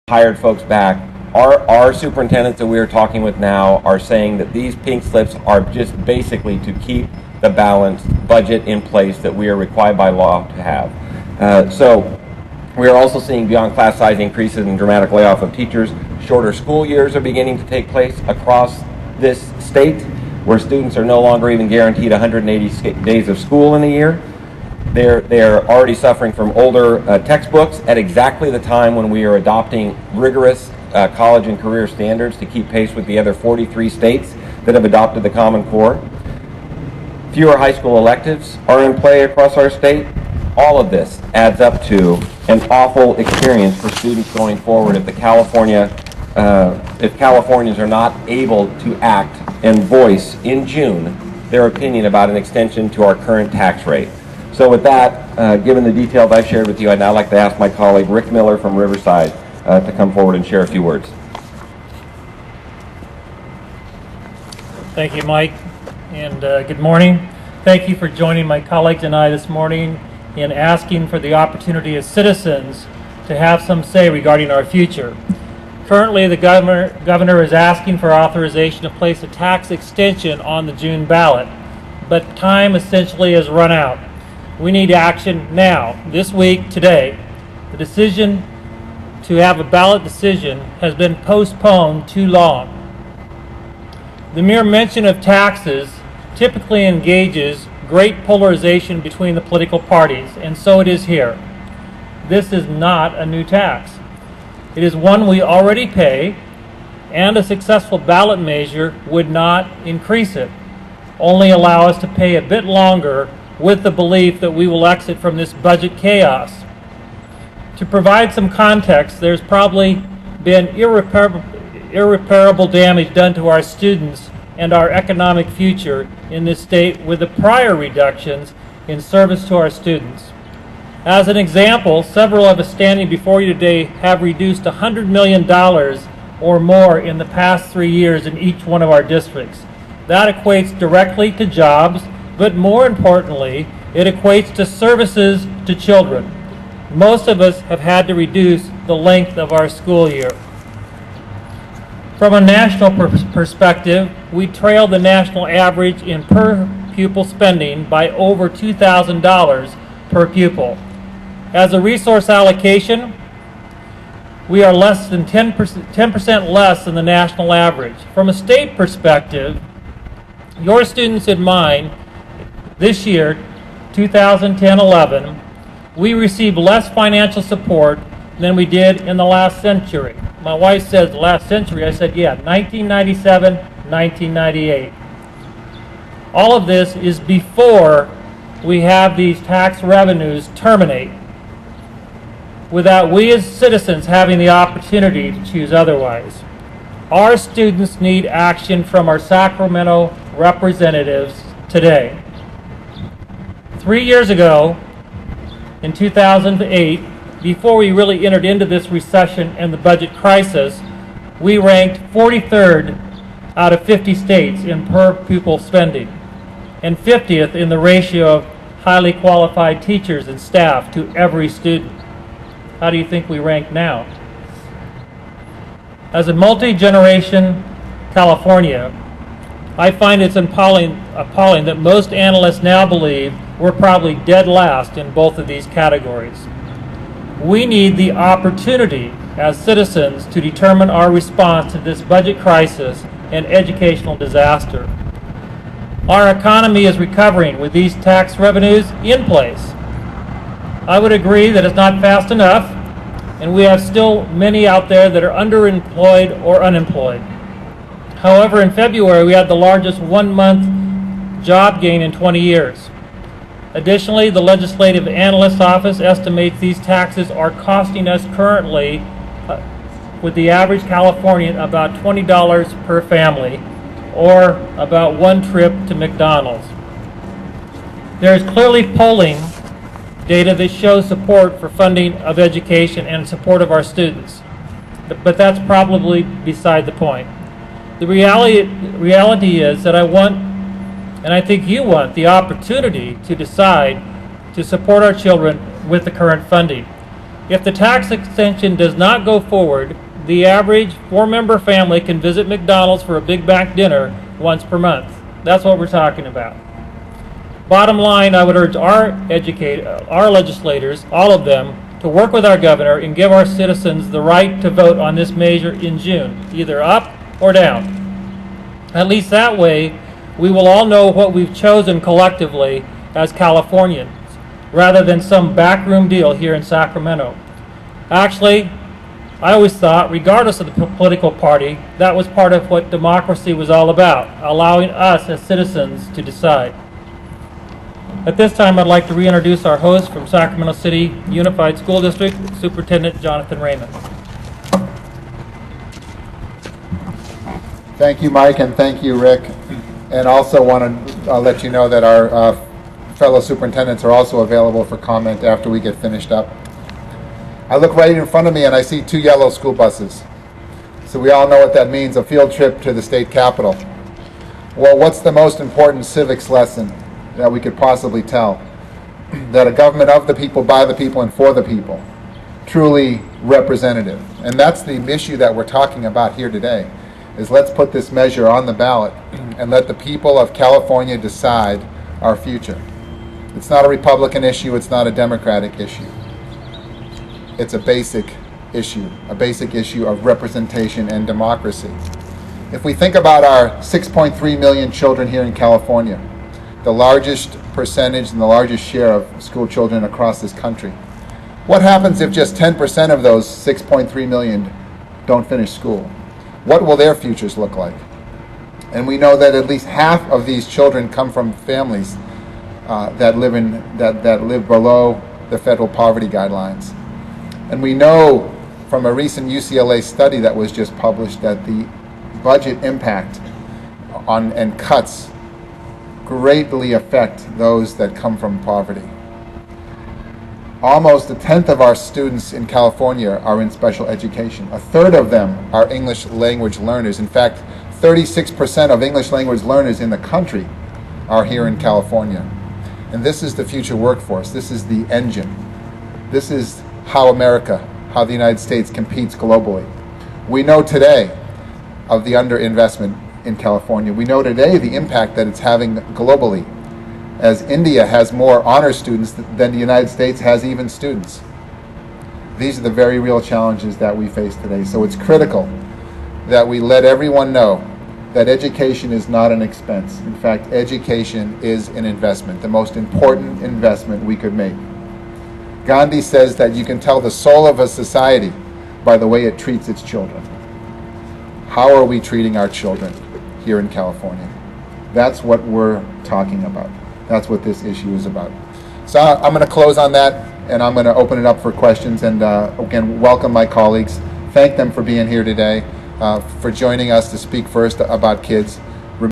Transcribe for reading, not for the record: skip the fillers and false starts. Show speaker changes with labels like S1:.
S1: hired folks back. Our superintendents that we are talking with now are saying that these pink slips are just basically to keep the balanced budget in place that we are required by law to have. So we are also seeing beyond class size increases and dramatic layoff of teachers. Shorter school years are beginning to take place across this state, where students are no longer even guaranteed 180 days of school in a year. They are already suffering from older textbooks at exactly the time when we are adopting rigorous college and career standards to keep pace with the other 43 states that have adopted the Common Core. Fewer high school electives are in play across our state. All of this adds up to an awful experience for students going forward if Californians are not able to act and voice in June their opinion about an extension to our current tax rate. So with that, given the details I've shared with you, I'd now like to ask my colleague Rick Miller from Riverside to come forward and share a few words.
S2: Thank you, Mike, and good morning. Thank you for joining my colleagues and I this morning in asking for the opportunity as citizens to have some say regarding our future. Currently, the governor is asking for authorization to place a tax extension on the June ballot, but time essentially has run out. We need action now, this week, today. The decision to have a ballot decision has been postponed too long. The mere mention of taxes typically engages great polarization between the political parties, and so it is here. This is not a new tax. It is one we already pay, and a successful ballot measure would not increase it, only allow us to pay a bit longer with the belief that we will exit from this budget chaos. To provide some context, there's probably been irreparable damage done to our students and our economic future in this state with the prior reductions in service to our students. As an example, several of us standing before you today have reduced $100 million or more in the past 3 years in each one of our districts. That equates directly to jobs, but more importantly, it equates to services to children. Most of us have had to reduce the length of our school year. From a national perspective, we trail the national average in per pupil spending by over $2,000 per pupil. As a resource allocation, we are less than 10% less than the national average. From a state perspective, your students and mine, this year, 2010-11, we received less financial support than we did in the last century. My wife says last century. I said, yeah, 1997, 1998. All of this is before we have these tax revenues terminate, without we as citizens having the opportunity to choose otherwise. Our students need action from our Sacramento representatives today. 3 years ago, in 2008, before we really entered into this recession and the budget crisis, we ranked 43rd out of 50 states in per pupil spending, and 50th in the ratio of highly qualified teachers and staff to every student. How do you think we rank now? As a multi-generation California, I find it's appalling that most analysts now believe we're probably dead last in both of these categories. We need the opportunity as citizens to determine our response to this budget crisis and educational disaster. Our economy is recovering with these tax revenues in place. I would agree that it's not fast enough, and we have still many out there that are underemployed or unemployed. However, in February, we had the largest one-month job gain in 20 years. Additionally, the Legislative Analyst's Office estimates these taxes are costing us currently, with the average Californian, about $20 per family, or about one trip to McDonald's. There is clearly polling data that shows support for funding of education and support of our students, but that's probably beside the point. The reality is that I want, and I think you want, the opportunity to decide to support our children with the current funding. If the tax extension does not go forward, the average 4-member family can visit McDonald's for a Big Mac dinner once per month. That's what we're talking about. Bottom line, I would urge our legislators, all of them, to work with our governor and give our citizens the right to vote on this measure in June, either up or down. At least that way, we will all know what we've chosen collectively as Californians, rather than some backroom deal here in Sacramento. Actually, I always thought, regardless of the political party, that was part of what democracy was all about, allowing us as citizens to decide. At this time, I'd like to reintroduce our host from Sacramento City Unified School District, Superintendent Jonathan Raymond.
S3: Thank you, Mike, and thank you, Rick. And also want to let you know that our fellow superintendents are also available for comment after we get finished up. I look right in front of me and I see 2 yellow school buses. So we all know what that means, a field trip to the state capitol. Well, what's the most important civics lesson that we could possibly tell? That a government of the people, by the people, and for the people. Truly representative. And that's the issue that we're talking about here today, is let's put this measure on the ballot and let the people of California decide our future. It's not a Republican issue, it's not a Democratic issue. It's a basic issue of representation and democracy. If we think about our 6.3 million children here in California, the largest percentage and the largest share of school children across this country, what happens if just 10% of those 6.3 million don't finish school? What will their futures look like? And we know that at least half of these children come from families that live below the federal poverty guidelines. And we know from a recent UCLA study that was just published that the budget impact and cuts greatly affect those that come from poverty. Almost 1/10 of our students in California are in special education. 1/3 of them are English language learners. In fact, 36% of English language learners in the country are here in California. And this is the future workforce. This is the engine. This is how the United States competes globally. We know today of the underinvestment in California. We know today the impact that it's having globally, as India has more honor students than the United States has even students. These are the very real challenges that we face today. So it's critical that we let everyone know that education is not an expense. In fact, education is an investment, the most important investment we could make. Gandhi says that you can tell the soul of a society by the way it treats its children. How are we treating our children here in California? That's what we're talking about. That's what this issue is about. So I'm going to close on that, and I'm going to open it up for questions, and again, welcome my colleagues. Thank them for being here today, for joining us to speak first about kids.